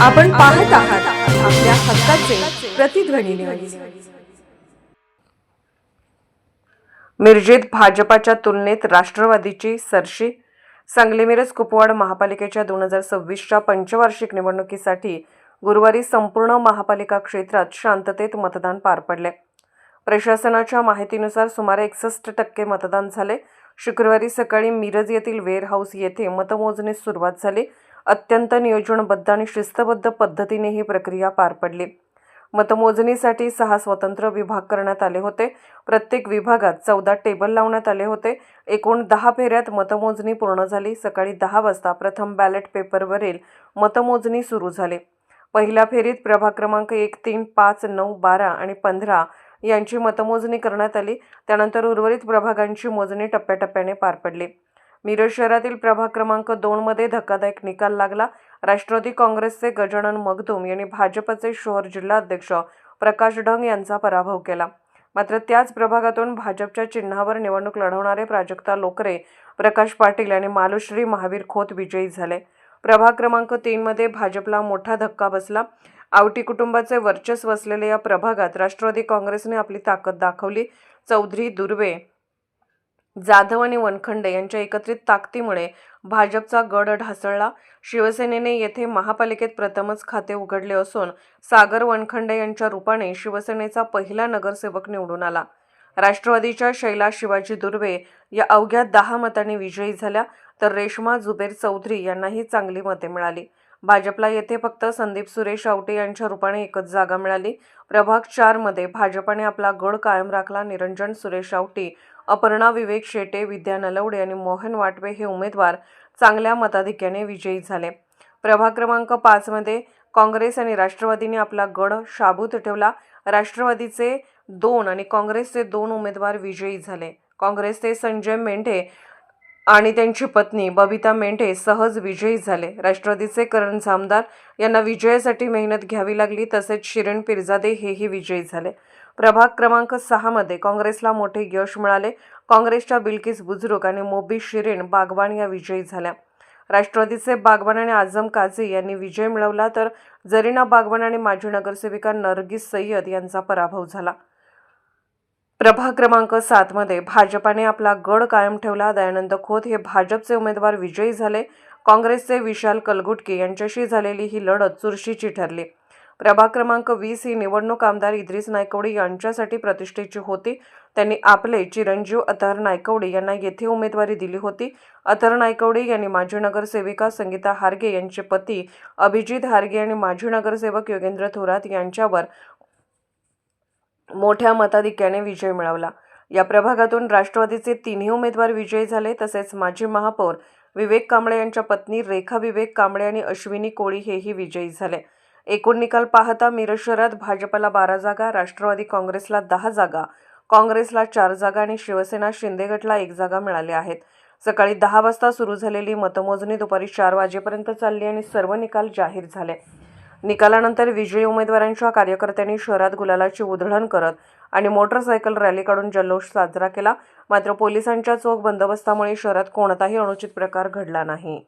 आपण पाहत आहात आपल्या हक्काचे प्रतिध्वनी न्यूज। मिरजेत भाजपाच्या तुलनेत राष्ट्रवादीची सरशी। सांगली मिरज कुपवाड महापालिकेच्या 2026च्या पंचवार्षिक निवडणुकीसाठी गुरुवारी संपूर्ण महापालिका क्षेत्रात शांततेत मतदान पार पडले। प्रशासनाच्या माहितीनुसार सुमारे 61% मतदान झाले। शुक्रवारी सकाळी मिरज येथील वेअरहाऊस येथे मतमोजणीस सुरुवात झाली। अत्यंत नियोजनबद्ध आणि शिस्तबद्ध पद्धतीने ही प्रक्रिया पार पडली। मतमोजणीसाठी 6 स्वतंत्र विभाग करण्यात आले होते। प्रत्येक विभागात 14 टेबल लावण्यात आले होते। एकूण 10 फेऱ्यात मतमोजणी पूर्ण झाली। सकाळी 10 वाजता प्रथम बॅलेट पेपरवरील मतमोजणी सुरू झाली। पहिल्या फेरीत प्रभाग क्रमांक 1, 3, 5, 9, 12 आणि 15 यांची मतमोजणी करण्यात आली। त्यानंतर उर्वरित प्रभागांची मोजणी टप्प्याटप्प्याने पार पडली। मिरज शहरातील प्रभाग क्रमांक 2 मध्ये धक्कादायक निकाल लागला। राष्ट्रवादी काँग्रेसचे गजानन मगदूम यांनी भाजपचे शहर जिल्हाध्यक्ष प्रकाश ढंग यांचा पराभव केला। मात्र त्याच प्रभागातून भाजपच्या चिन्हावर निवडणूक लढवणारे प्राजक्ता लोकरे, प्रकाश पाटील आणि मालुश्री महावीर खोत विजयी झाले। प्रभाग क्रमांक 3 मध्ये भाजपला मोठा धक्का बसला। आवटी कुटुंबाचे वर्चस्व असलेल्या या प्रभागात राष्ट्रवादी काँग्रेसने आपली ताकद दाखवली। चौधरी, दुर्वे, जाधव आणि वनखंडे यांच्या एकत्रित ताकदीमुळे भाजपचा गड ढासळला। शिवसेनेने येथे महापालिकेत प्रथमच खाते उघडले असून सागर वनखंडे यांच्या रूपाने शिवसेनेचा पहिला नगरसेवक निवडून आला। राष्ट्रवादीच्या शैला शिवाजी दुर्वे या अवघ्या 10 मतांनी विजयी झाल्या, तर रेश्मा जुबेर चौधरी यांनाही चांगली मते मिळाली। भाजपला येथे फक्त संदीप सुरेश आवटे यांच्या रूपाने एकच जागा मिळाली। प्रभाग 4 मध्ये भाजपाने आपला गड कायम राखला। निरंजन सुरेश आवटे, अपर्णा विवेक शेटे, विद्या नलवडे आणि मोहन वाटवे हे उमेदवार चांगल्या मताधिक्याने विजयी झाले। प्रभाग क्रमांक 5 मध्ये काँग्रेस आणि राष्ट्रवादीने आपला गड शाबूत ठेवला। राष्ट्रवादीचे 2 आणि काँग्रेसचे 2 उमेदवार विजयी झाले। काँग्रेसचे संजय मेंढे आणि त्यांची पत्नी बबिता मेंढे सहज विजयी झाले। राष्ट्रवादीचे करण जामदार यांना विजयासाठी मेहनत घ्यावी लागली, तसेच शिरीन पिरजादे हेही विजयी झाले। प्रभाग क्रमांक 6 मध्ये काँग्रेसला मोठे यश मिळाले। काँग्रेसच्या बिल्किस बुजुर्ग आणि मोबी शिरीन बागवान या विजयी झाल्या। राष्ट्रवादीचे बागवान आणि आझम काझी यांनी विजय मिळवला, तर जरीना बागवान आणि माजी नगरसेविका नरगिस सय्यद यांचा पराभव झाला। प्रभाग क्रमांक 7 मध्ये भाजपाने आपला गड कायम ठेवला। दयानंद खोत हे भाजपचे उमेदवार विजयी झाले। काँग्रेसचे विशाल कलगुटके यांच्याशी झालेली ही लढत चुरशीची ठरली। प्रभाग क्रमांक 20 ही निवडणूक आमदार इद्रिस नायकवडी यांच्यासाठी प्रतिष्ठेची होती। त्यांनी आपले चिरंजीव अतहर नायकवडी यांना येथे उमेदवारी दिली होती। अतहर नायकवडी यांनी माजी नगरसेविका संगीता हार्गे यांचे पती अभिजित हार्गे आणि माजी नगरसेवक योगेंद्र थोरात यांच्यावर मोठ्या मताधिक्याने विजय मिळवला। या प्रभागातून राष्ट्रवादीचे 3ही उमेदवार विजयी झाले, तसेच माजी महापौर विवेक कांबळे यांच्या पत्नी रेखा विवेक कांबळे आणि अश्विनी कोळी हेही विजयी झाले। एकूण निकाल पाहता मिरज शहरात भाजपला 12 जागा, राष्ट्रवादी काँग्रेसला 10 जागा, काँग्रेसला 4 जागा आणि शिवसेना शिंदे गटला 1 जागा मिळाल्या आहेत। सकाळी 10 वाजता सुरू झालेली मतमोजणी दुपारी 4 वाजेपर्यंत चालली आणि सर्व निकाल जाहीर झाले। निकालानंतर विजयी उमेदवारांच्या कार्यकर्त्यांनी शहरात गुलालाची उधळण करत आणि मोटरसायकल रॅली काढून जल्लोष साजरा केला। मात्र पोलिसांच्या चोख बंदोबस्तामुळे शहरात कोणताही अनुचित प्रकार घडला नाही।